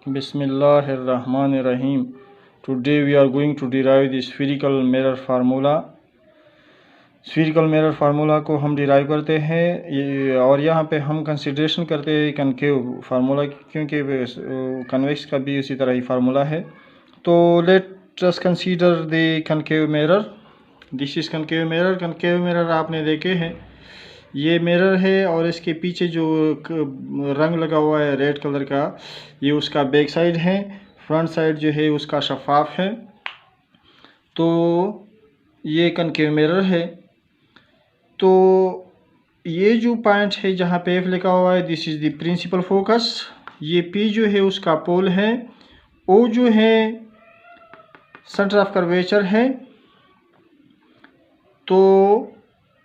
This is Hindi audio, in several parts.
Bismillahirrahmanirrahim. Today we are going to derive the spherical mirror formula. Spherical mirror formula को हम डिराइव करते हैं और यहाँ पे हम कंसिडरेशन करते हैं कनकेव फार्मूला, क्योंकि कन्वेक्स का भी उसी तरह ही फार्मूला है। तो let us consider the concave mirror. This is concave mirror. Concave mirror आपने देखे हैं, ये मिरर है और इसके पीछे जो रंग लगा हुआ है रेड कलर का, ये उसका बैक साइड है। फ्रंट साइड जो है उसका शफाफ है। तो ये कनकेव मिरर है। तो ये जो पॉइंट है जहाँ पे F लिखा हुआ है, this is the principal focus. ये P जो है उसका पोल है। O जो है सेंटर ऑफ कर्वेचर है। तो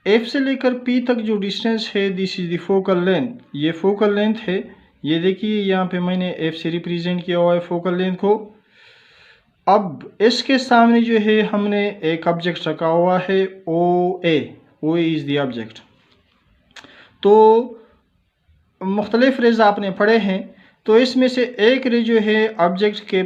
F से लेकर P तक जो डिस्टेंस है, this is the focal length. ये फोकल लेंथ है। ये देखिए यहाँ पे मैंने F से रिप्रेजेंट किया हुआ है फोकल लेंथ को। अब इसके सामने जो है हमने एक ऑब्जेक्ट रखा हुआ है OA। OA is the object. तो मुख्तलिफ रेज़ आपने पढ़े हैं। तो इसमें से एक रे जो है ऑब्जेक्ट के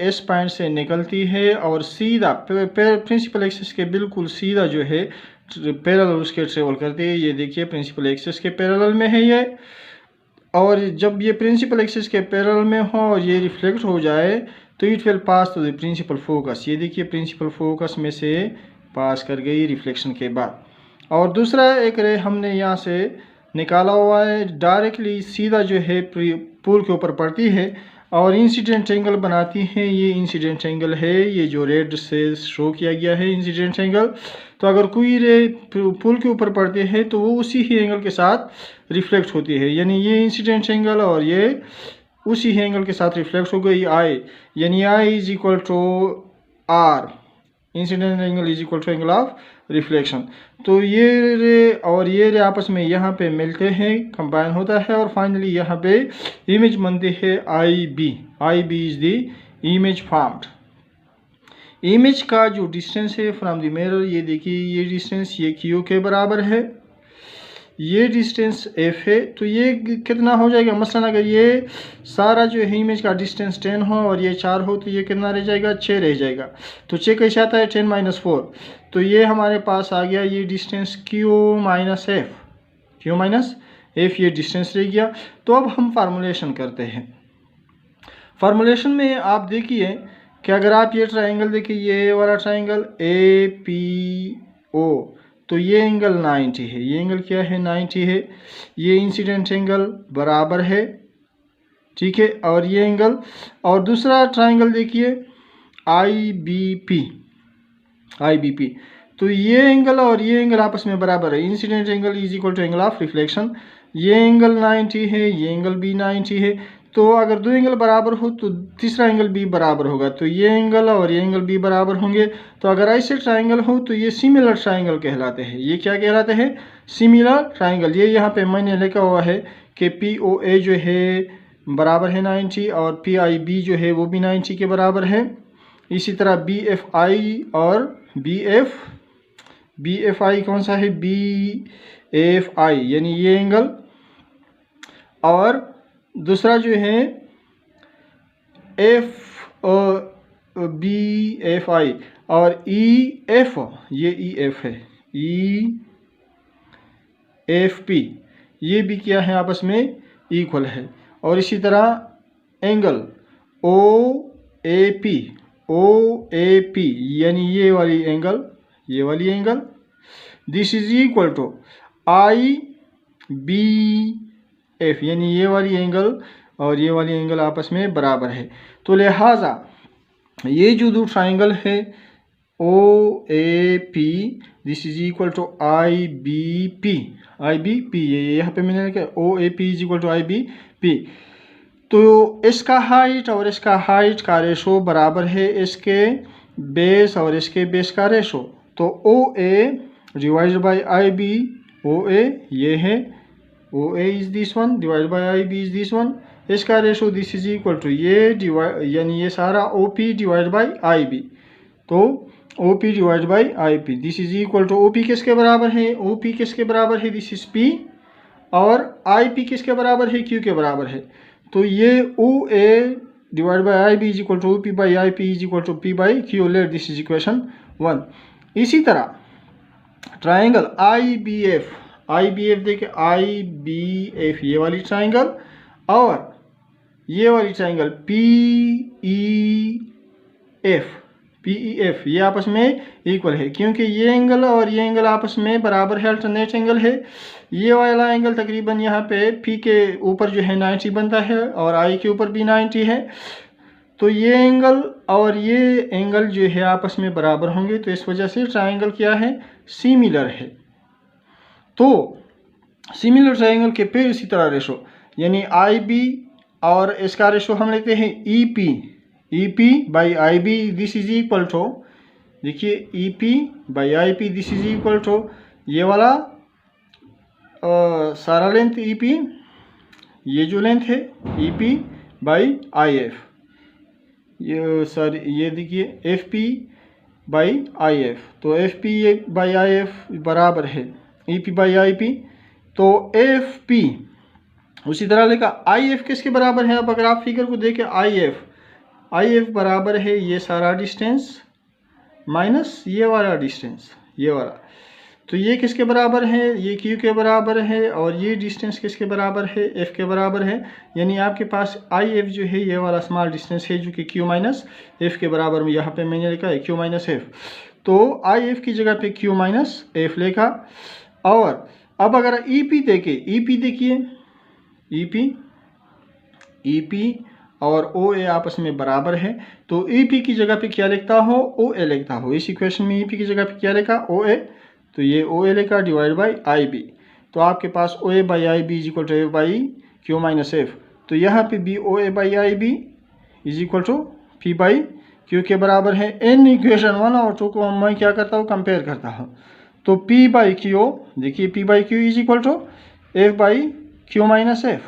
इस पॉइंट से निकलती है और सीधा प्रिंसिपल एक्सिस के बिल्कुल सीधा जो है पैरेलल उसके ट्रेवल करती है। ये देखिए प्रिंसिपल एक्सिस के पैरेलल में है ये। और जब ये प्रिंसिपल एक्सिस के पैरेलल में हो और ये रिफ्लेक्ट हो जाए तो it will pass to the principal focus. ये देखिए प्रिंसिपल फोकस में से पास कर गई रिफ्लेक्शन के बाद। और दूसरा एक रे हमने यहाँ से निकाला हुआ है, डायरेक्टली सीधा जो है पुल के ऊपर पड़ती है और इंसिडेंट एंगल बनाती है। ये इंसिडेंट एंगल है, ये जो रेड से शो किया गया है इंसिडेंट एंगल। तो अगर कोई रे पुल के ऊपर पड़ती है तो वो उसी ही एंगल के साथ रिफ्लेक्ट होती है, यानी ये इंसिडेंट एंगल और ये उसी ही एंगल के साथ रिफ्लेक्ट हो गई I, यानी I is equal to R, incident angle is equal to angle of reflection. तो ये रे और ये रे आपस में यहाँ पे मिलते हैं, कंबाइन होता है और फाइनली यहाँ पे इमेज बनती है IB। IB is the image formed. Image का जो डिस्टेंस है फ्रॉम द मिरर, ये देखिए ये डिस्टेंस ये Q के बराबर है, ये डिस्टेंस F है। तो ये कितना हो जाएगा, मसलन अगर ये सारा जो है इमेज का डिस्टेंस 10 हो और ये 4 हो तो ये कितना रह जाएगा, 6 रह जाएगा। तो 6 कैसे आता है, 10 - 4। तो ये हमारे पास आ गया ये distance Q - F। Q - F ये डिस्टेंस रह गया। तो अब हम फार्मूलेशन करते हैं। फार्मूलेशन में आप देखिए कि अगर आप ये ट्राइंगल देखिए, ये वाला ट्राइंगल APO, तो ये एंगल 90 है। ये एंगल क्या है, 90 है। ये इंसिडेंट एंगल बराबर है, ठीक है। और ये एंगल, और दूसरा ट्राइंगल देखिए IBP। तो ये एंगल और ये एंगल आपस में बराबर है। Incident angle is equal to angle of reflection. ये एंगल 90 है, ये एंगल भी 90 है। तो अगर दो एंगल बराबर हो तो तीसरा एंगल भी बराबर होगा। तो ये एंगल और ये एंगल भी बराबर होंगे। तो अगर ऐसे ट्राइंगल हो तो ये सिमिलर ट्राइंगल कहलाते हैं। ये क्या कहलाते हैं, सिमिलर ट्राइंगल। ये यहाँ पे मैंने लिखा हुआ है कि POA जो है बराबर है 90 और PIB जो है वो भी 90 के बराबर है। इसी तरह BFI और BFI कौन सा है, BFI यानी ये एंगल, और दूसरा जो है BFI और EF, ये EF है, EFP, ये भी क्या है आपस में इक्वल है। और इसी तरह एंगल OAP यानी ये वाली angle, this is equal to IBF यानी ये वाली एंगल और ये वाली एंगल आपस में बराबर है। तो लिहाजा ये जो दो ट्राइंगल है OAP, this is equal to IBP। ये यहाँ पे मैंने लिखा OAP is equal to IBP। तो इसका हाइट और इसका हाइट का रेशो बराबर है इसके बेस और इसके बेस का रेशो। तो OA divided by IB, OA ये है, OA is this one divided by IB is this one. इसका ratio this is equal to ये यानी ये सारा OP डिवाइड बाय IB। तो OP divide by IP, this is equal to OP किसके बराबर है, OP किसके बराबर है, दिस इज P, और IP किसके बराबर है, Q के बराबर है। तो ये OA divided by IB is equal to P by IP is equal to P by Q. Let this is equation 1. इसी तरह ट्राइंगल IBF देखिए IBF ये वाली ट्राइंगल और ये वाली ट्राइंगल PEF ये आपस में इक्वल है, क्योंकि ये एंगल और ये एंगल आपस में बराबर है, अल्टरनेट एंगल है। ये वाला एंगल तकरीबन यहाँ पे P के ऊपर जो है 90 बनता है और I के ऊपर भी 90 है, तो ये एंगल और ये एंगल जो है आपस में बराबर होंगे, तो इस वजह से ट्राइंगल क्या है, सिमिलर है। तो सिमिलर ट्राइंगल के फिर इसी तरह रेशो यानी IB और इसका रेशो हम लेते हैं EP by IB, this is equal to, देखिए EP by IP this is equal to ये वाला सारा लेंथ EP, ये जो लेंथ है EP बाई IF, ये सर ये देखिए FP बाई IF, तो FP बाई IF बराबर है EP बाई IP, तो FP उसी तरह लेगा IF किसके बराबर है। अब अगर आप फिगर को देखें IF बराबर है ये सारा डिस्टेंस माइनस ये वाला डिस्टेंस, ये वाला, तो ये किसके बराबर है, ये Q के बराबर है, और ये डिस्टेंस किसके बराबर है, F के बराबर है। यानी आपके पास IF जो है ये वाला स्मॉल डिस्टेंस है जो कि Q माइनस F के बराबर में, यहाँ पे मैंने लिखा है Q माइनस F, तो IF की जगह पे Q माइनस F लिखा। और अब अगर EP देखें, EP देखिए EP और OA आपस में बराबर है, तो EP की जगह पे क्या लिखता हो, OA लिखता हो। इस इक्वेशन में EP की जगह पे क्या लिखा, OA, तो ये OA लिखा डिवाइड बाई IB, तो आपके पास OA by IB is equal to F by Q minus F, तो यहाँ पे भी OA by IB is equal to P by Q के बराबर है। इन इक्वेशन 1 और 2 को मैं क्या करता हूँ, कंपेयर करता हूँ, तो P बाई Q, देखिए P by Q is equal to F by Q minus F।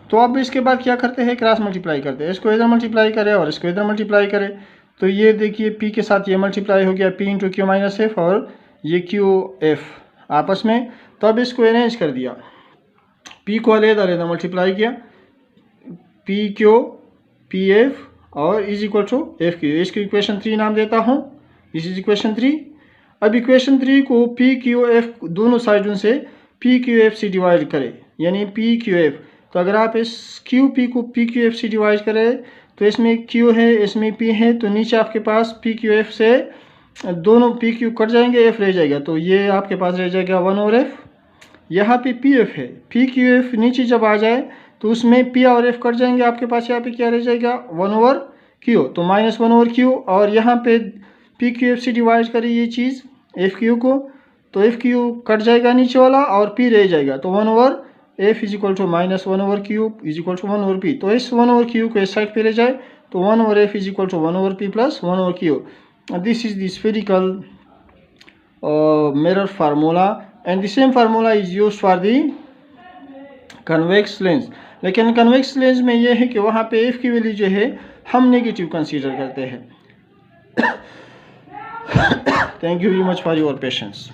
तो अब इसके बाद क्या करते हैं, क्रॉस मल्टीप्लाई करते हैं, इसको इधर मल्टीप्लाई करें और इसको इधर मल्टीप्लाई करें, तो ये देखिए P के साथ ये मल्टीप्लाई हो गया P into Q minus F और ये QF आपस में, तो अब इसको अरेंज कर दिया, P को अलग मल्टीप्लाई किया, PQ PF और इज इक्वल टू FQ, इसको इक्वेशन 3 नाम देता हूँ, दिस इज इक्वेशन 3। अब इक्वेशन 3 को PQF दोनों साइडों से PQF से डिवाइड करें, यानी PQF, तो अगर आप इस QP को PQF से डिवाइड करें तो इसमें Q है इसमें P है, तो नीचे आपके पास PQF से दोनों PQ कट जाएंगे, F रह जाएगा, तो ये आपके पास रह जाएगा 1 और F। यहाँ पे PF है, PQF नीचे जब आ जाए तो उसमें P और F कट जाएंगे, आपके पास यहाँ पे क्या रह जाएगा 1 ओवर Q, तो माइनस 1 ओवर Q, और यहाँ पे PQF से डिवाइड करें ये चीज़ FQ को, तो FQ कट जाएगा नीचे वाला और P रह जाएगा, तो 1 over F is equal to minus 1 over Q is equal to 1 over P, तो इस 1 ओवर Q को इस साइड पे ले जाए तो 1 over F is equal to 1 over P plus 1 over Q। This is the spherical mirror formula and the same formula is used for the convex lens, लेकिन कन्वेक्स लेंस में ये है कि वहाँ पे F की वैल्यू जो है हम नेगेटिव कंसीडर करते हैं। Thank you very much for your patience.